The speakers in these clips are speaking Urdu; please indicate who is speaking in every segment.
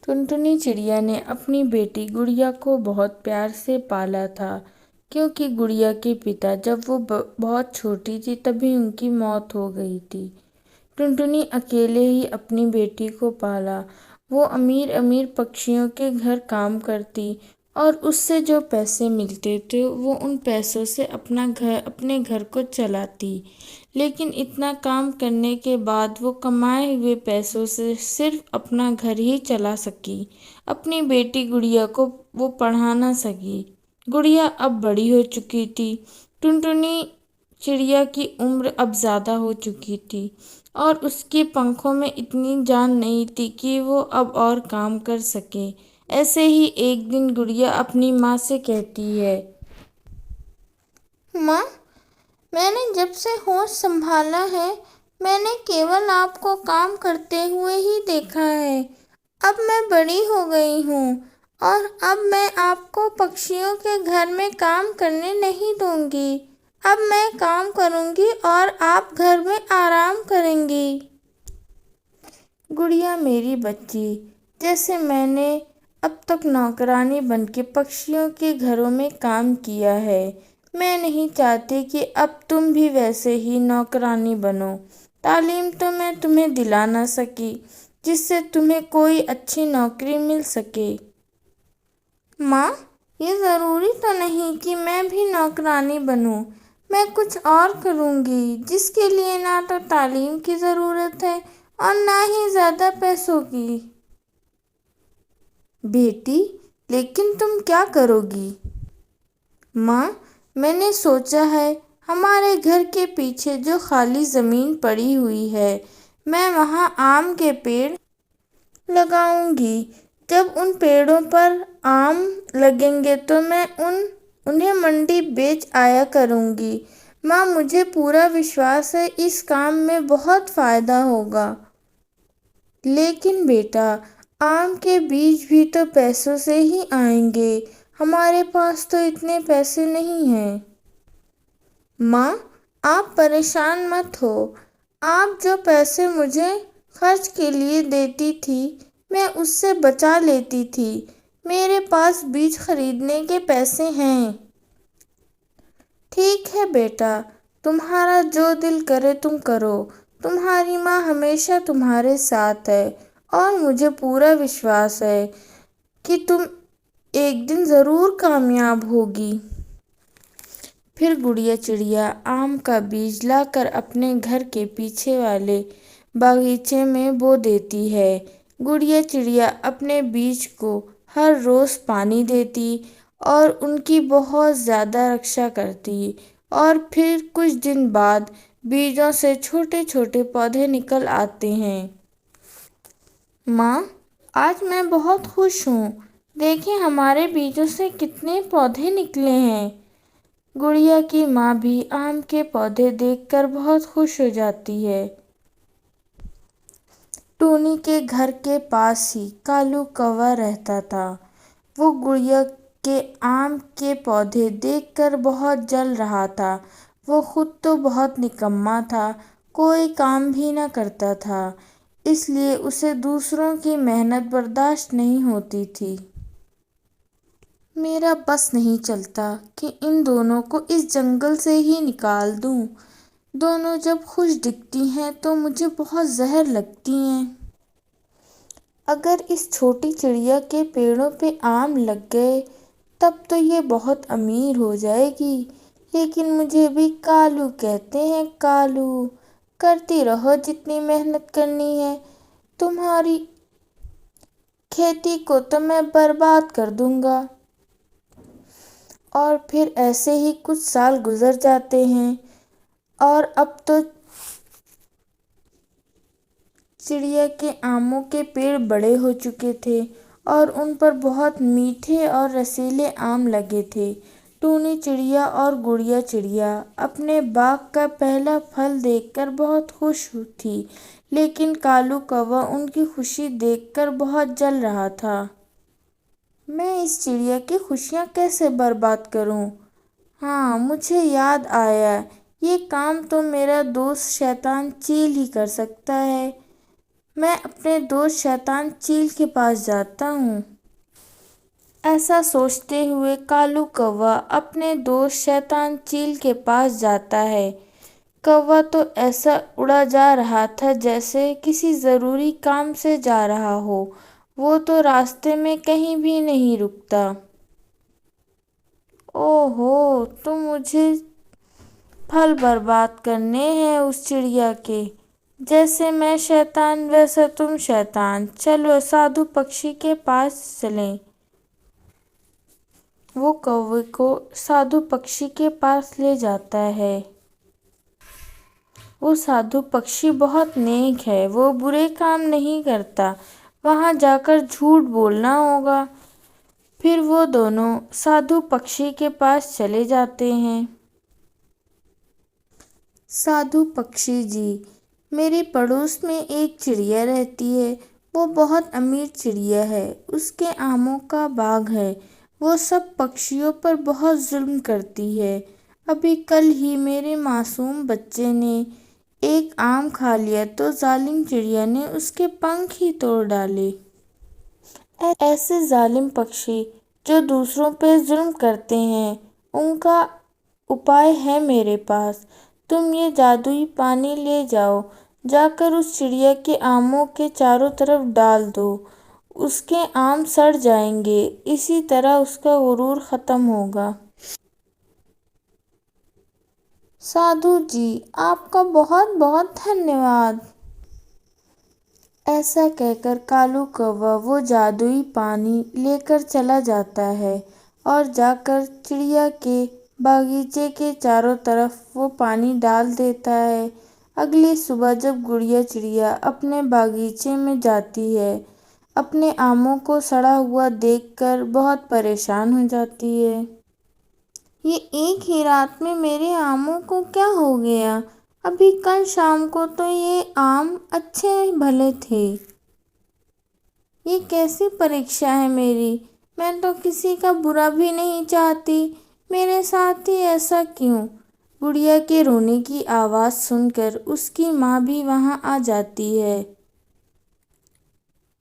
Speaker 1: ٹنٹنی چڑیا نے اپنی بیٹی گڑیا کو بہت پیار سے پالا تھا، کیونکہ گڑیا کے پتا جب وہ بہت چھوٹی تھی تبھی ان کی موت ہو گئی تھی۔ ٹنٹنی اکیلے ہی اپنی بیٹی کو پالا۔ وہ امیر امیر پکشیوں کے گھر کام کرتی اور اس سے جو پیسے ملتے تھے وہ ان پیسوں سے اپنے گھر کو چلاتی، لیکن اتنا کام کرنے کے بعد وہ کمائے ہوئے پیسوں سے صرف اپنا گھر ہی چلا سکی، اپنی بیٹی گڑیا کو وہ پڑھا نہ سکی۔ گڑیا اب بڑی ہو چکی تھی۔ ٹنٹنی چڑیا کی عمر اب زیادہ ہو چکی تھی اور اس کے پنکھوں میں اتنی جان نہیں تھی کہ وہ اب اور کام کر سکے۔ ایسے ہی ایک دن گڑیا اپنی ماں سے کہتی ہے،
Speaker 2: ماں، میں نے جب سے ہوش سنبھالا ہے میں نے کیول آپ کو کام کرتے ہوئے ہی دیکھا ہے۔ اب میں بڑی ہو گئی ہوں اور اب میں آپ کو پکشیوں کے گھر میں کام کرنے نہیں دوں گی۔ اب میں کام کروں گی اور آپ گھر میں آرام کریں گی۔
Speaker 1: گڑیا میری بچی، جیسے میں نے اب تک نوکرانی بن کے پکشیوں کے گھروں میں کام کیا ہے، میں نہیں چاہتی کہ اب تم بھی ویسے ہی نوکرانی بنو۔ تعلیم تو میں تمہیں دلا نہ سکی جس سے تمہیں کوئی اچھی نوکری مل سکے۔
Speaker 2: ماں، یہ ضروری تو نہیں کہ میں بھی نوکرانی بنوں۔ میں کچھ اور کروں گی جس کے لیے نہ تو تعلیم کی ضرورت ہے اور نہ ہی زیادہ پیسوں کی۔
Speaker 1: بیٹی، لیکن تم کیا کرو گی؟
Speaker 2: ماں، میں نے سوچا ہے ہمارے گھر کے پیچھے جو خالی زمین پڑی ہوئی ہے میں وہاں آم کے پیڑ لگاؤں گی۔ جب ان پیڑوں پر آم لگیں گے تو میں انہیں منڈی بیچ آیا کروں گی۔ ماں، مجھے پورا وشواس ہے اس کام میں بہت فائدہ ہوگا۔
Speaker 1: لیکن بیٹا، آم کے بیج بھی تو پیسوں سے ہی آئیں گے، ہمارے پاس تو اتنے پیسے نہیں ہیں۔
Speaker 2: ماں، آپ پریشان مت ہو۔ آپ جو پیسے مجھے خرچ کے لیے دیتی تھی میں اس سے بچا لیتی تھی۔ میرے پاس بیج خریدنے کے پیسے ہیں۔
Speaker 1: ٹھیک ہے بیٹا، تمہارا جو دل کرے تم کرو۔ تمہاری ماں ہمیشہ تمہارے ساتھ ہے اور مجھے پورا وشواس ہے کہ تم ایک دن ضرور کامیاب ہوگی۔ پھر گڑیا چڑیا آم کا بیج لا کر اپنے گھر کے پیچھے والے باغیچے میں بو دیتی ہے۔ گڑیا چڑیا اپنے بیج کو ہر روز پانی دیتی اور ان کی بہت زیادہ رکشا کرتی اور پھر کچھ دن بعد بیجوں سے چھوٹے چھوٹے پودے نکل آتے ہیں۔
Speaker 2: ماں، آج میں بہت خوش ہوں۔ دیکھیں ہمارے بیجوں سے کتنے پودے نکلے ہیں۔
Speaker 1: گڑیا کی ماں بھی آم کے پودے دیکھ کر بہت خوش ہو جاتی ہے۔ ٹونی کے گھر کے پاس ہی کالو کوا رہتا تھا۔ وہ گڑیا کے آم کے پودے دیکھ کر بہت جل رہا تھا۔ وہ خود تو بہت نکما تھا، کوئی کام بھی نہ کرتا تھا، اس لیے اسے دوسروں کی محنت برداشت نہیں ہوتی تھی۔ میرا بس نہیں چلتا کہ ان دونوں کو اس جنگل سے ہی نکال دوں۔ دونوں جب خوش دکھتی ہیں تو مجھے بہت زہر لگتی ہیں۔ اگر اس چھوٹی چڑیا کے پیڑوں پہ آم لگ گئے تب تو یہ بہت امیر ہو جائے گی، لیکن مجھے بھی کالو کہتے ہیں۔ کالو، کرتی رہو جتنی محنت کرنی ہے، تمہاری کھیتی کو تو میں برباد کر دوں گا۔ اور پھر ایسے ہی کچھ سال گزر جاتے ہیں اور اب تو چڑیا کے آموں کے پیڑ بڑے ہو چکے تھے اور ان پر بہت میٹھے اور رسیلے آم لگے تھے۔ ٹونی چڑیا اور گڑیا چڑیا اپنے باغ کا پہلا پھل دیکھ کر بہت خوش تھی، لیکن کالو کوا ان کی خوشی دیکھ کر بہت جل رہا تھا۔ میں اس چڑیا کی خوشیاں کیسے برباد کروں؟ ہاں، مجھے یاد آیا، یہ کام تو میرا دوست شیطان چیل ہی کر سکتا ہے۔
Speaker 2: میں اپنے دوست شیطان چیل کے پاس جاتا ہوں۔ ایسا سوچتے ہوئے کالو کوا اپنے دوست شیطان چیل کے پاس جاتا ہے۔ کوا تو ایسا اڑا جا رہا تھا جیسے کسی ضروری کام سے جا رہا ہو، وہ تو راستے میں کہیں بھی نہیں رکتا۔ اوہو، تو مجھے پھل برباد کرنے ہیں اس چڑیا کے۔ جیسے میں شیطان ویسا تم شیطان، چلو سادھو پکشی کے پاس چلیں۔ وہ کوے کو سادھو پکشی کے پاس لے جاتا ہے۔ وہ سادھو پکشی بہت نیک ہے، وہ برے کام نہیں کرتا، وہاں جا کر جھوٹ بولنا ہوگا۔ پھر وہ دونوں سادھو پکشی کے پاس چلے جاتے ہیں۔ سادھو پکشی جی، میرے پڑوس میں ایک چڑیا رہتی ہے، وہ بہت امیر چڑیا ہے، اس کے آموں کا باغ ہے، وہ سب پکشیوں پر بہت ظلم کرتی ہے۔ ابھی کل ہی میرے معصوم بچے نے ایک آم کھا لیا تو ظالم چڑیا نے اس کے پنکھ ہی توڑ ڈالے۔ ایسے ظالم پکشی جو دوسروں پہ ظلم کرتے ہیں، ان کا اپائے ہے میرے پاس۔ تم یہ جادوئی پانی لے جاؤ، جا کر اس چڑیا کے آموں کے چاروں طرف ڈال دو، اس کے آم سڑ جائیں گے، اسی طرح اس کا غرور ختم ہوگا۔ سادھو جی، آپ کا بہت بہت دھنیہ واد۔ ایسا کہہ کر کالو کوا وہ جادوئی پانی لے کر چلا جاتا ہے اور جا کر چڑیا کے باغیچے کے چاروں طرف وہ پانی ڈال دیتا ہے۔ اگلی صبح جب گڑیا چڑیا اپنے باغیچے میں جاتی ہے، اپنے آموں کو سڑا ہوا دیکھ کر بہت پریشان ہو جاتی ہے۔ یہ ایک ہی رات میں میرے آموں کو کیا ہو گیا؟ ابھی کل شام کو تو یہ آم اچھے بھلے تھے۔ یہ کیسی پریکشا ہے میری؟ میں تو کسی کا برا بھی نہیں چاہتی، میرے ساتھ ہی ایسا کیوں؟ گڑیا کے رونے کی آواز سن کر اس کی ماں بھی وہاں آ جاتی ہے۔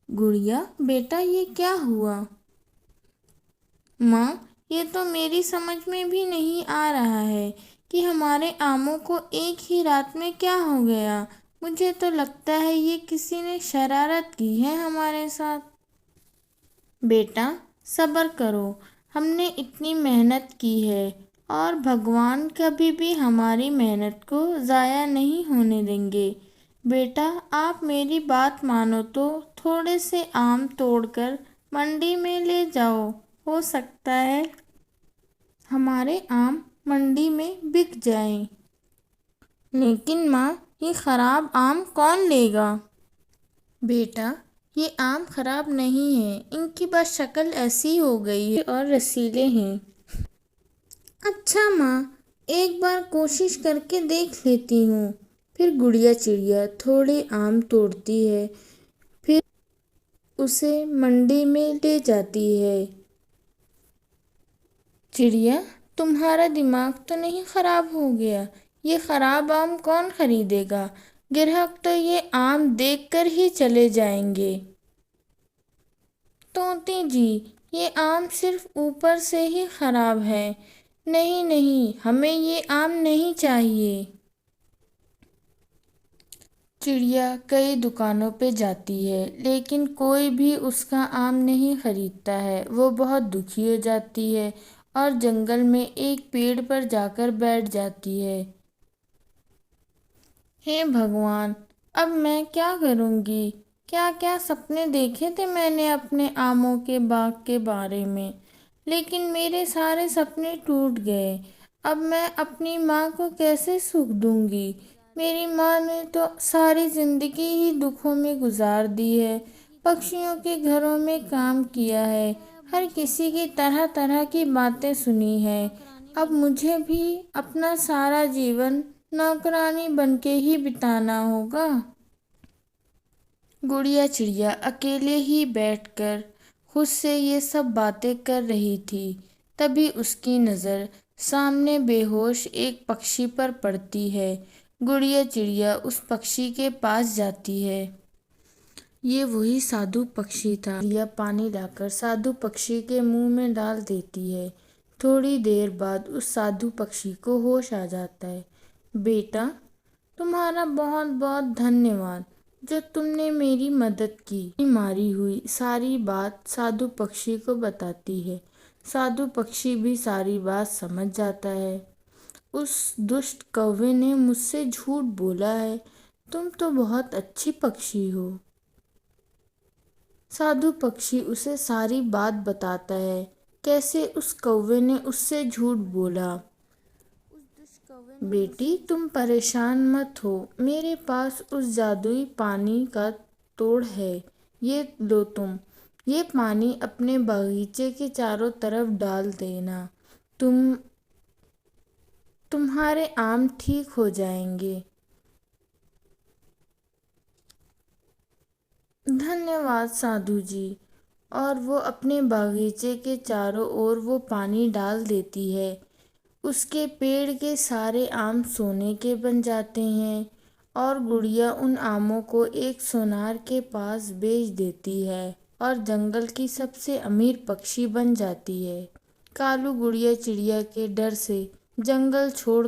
Speaker 2: گڑیا بیٹا، یہ کیا ہوا؟ ماں، یہ تو میری سمجھ میں بھی نہیں آ رہا ہے کہ ہمارے آموں کو ایک ہی رات میں کیا ہو گیا۔ مجھے تو لگتا ہے یہ کسی نے شرارت کی ہے ہمارے ساتھ۔ بیٹا صبر کرو، ہم نے اتنی محنت کی ہے اور بھگوان کبھی بھی ہماری محنت کو ضائع نہیں ہونے دیں گے۔ بیٹا آپ میری بات مانو تو تھوڑے سے آم توڑ کر منڈی میں لے جاؤ، ہو سکتا ہے ہمارے آم منڈی میں بک جائیں۔ لیکن ماں، یہ خراب آم کون لے گا؟ بیٹا یہ آم خراب نہیں ہیں، ان کی بس شکل ایسی ہو گئی ہے اور رسیلے ہیں۔ اچھا ماں، ایک بار کوشش کر کے دیکھ لیتی ہوں۔ پھر گڑیا چڑیا تھوڑے آم توڑتی ہے، پھر اسے منڈی میں لے جاتی ہے۔ چڑیا، تمہارا دماغ تو نہیں خراب ہو گیا؟ یہ خراب آم کون خریدے گا؟ گراہک تو یہ آم دیکھ کر ہی چلے جائیں گے۔ طوطی جی، یہ آم صرف اوپر سے ہی خراب ہے، نہیں نہیں، ہمیں یہ آم نہیں چاہیے۔ چڑیا کئی دکانوں پہ جاتی ہے لیکن کوئی بھی اس کا آم نہیں خریدتا ہے۔ وہ بہت دکھی ہو جاتی ہے اور جنگل میں ایک پیڑ پر جا کر بیٹھ جاتی ہے۔ ہے بھگوان، اب میں کیا کروں گی؟ کیا کیا سپنے دیکھے تھے میں نے اپنے آموں کے باغ کے بارے میں، لیکن میرے سارے سپنے ٹوٹ گئے۔ اب میں اپنی ماں کو کیسے سکھ دوں گی؟ میری ماں نے تو ساری زندگی ہی دکھوں میں گزار دی ہے، پکشیوں کے گھروں میں کام کیا ہے، ہر کسی کی طرح طرح کی باتیں سنی ہیں۔ اب مجھے بھی اپنا سارا جیون نوکرانی بن کے ہی بتانا ہوگا۔ گڑیا چڑیا اکیلے ہی بیٹھ کر خود سے یہ سب باتیں کر رہی تھی، تبھی اس کی نظر سامنے بے ہوش ایک پکشی پر پڑتی ہے۔ گڑیا چڑیا اس پکشی کے پاس جاتی ہے۔
Speaker 1: یہ وہی سادھو پکشی تھا۔ گڑیا پانی لا کر سادھو پکشی کے منہ میں ڈال دیتی ہے۔ تھوڑی دیر بعد اس سادھو پکشی کو ہوش آ جاتا ہے۔ بیٹا، تمہارا بہت بہت دھنیہ واد جو تم نے میری مدد کی۔ ماری ہوئی ساری بات سادھو پکشی کو بتاتی ہے۔ سادھو پکشی بھی ساری بات سمجھ جاتا ہے۔ اس دشٹ کوے نے مجھ سے جھوٹ بولا ہے، تم تو بہت اچھی پکشی ہو۔ سادھو پکشی اسے ساری بات بتاتا ہے، کیسے اس کوے نے اس سے جھوٹ بولا۔ بیٹی، تم پریشان مت ہو، میرے پاس اس جادوئی پانی کا توڑ ہے، یہ لو تم۔ یہ پانی اپنے باغیچے کے چاروں طرف ڈال دینا، تمہارے آم ٹھیک ہو جائیں گے۔ دھنیہ واد سادھو جی۔ اور وہ اپنے باغیچے کے چاروں اور وہ پانی ڈال دیتی ہے۔ اس کے پیڑ کے سارے آم سونے کے بن جاتے ہیں اور گڑیا ان آموں کو ایک سونار کے پاس بیچ دیتی ہے اور جنگل کی سب سے امیر پکشی بن جاتی ہے۔ کالو گڑیا چڑیا کے ڈر سے جنگل چھوڑ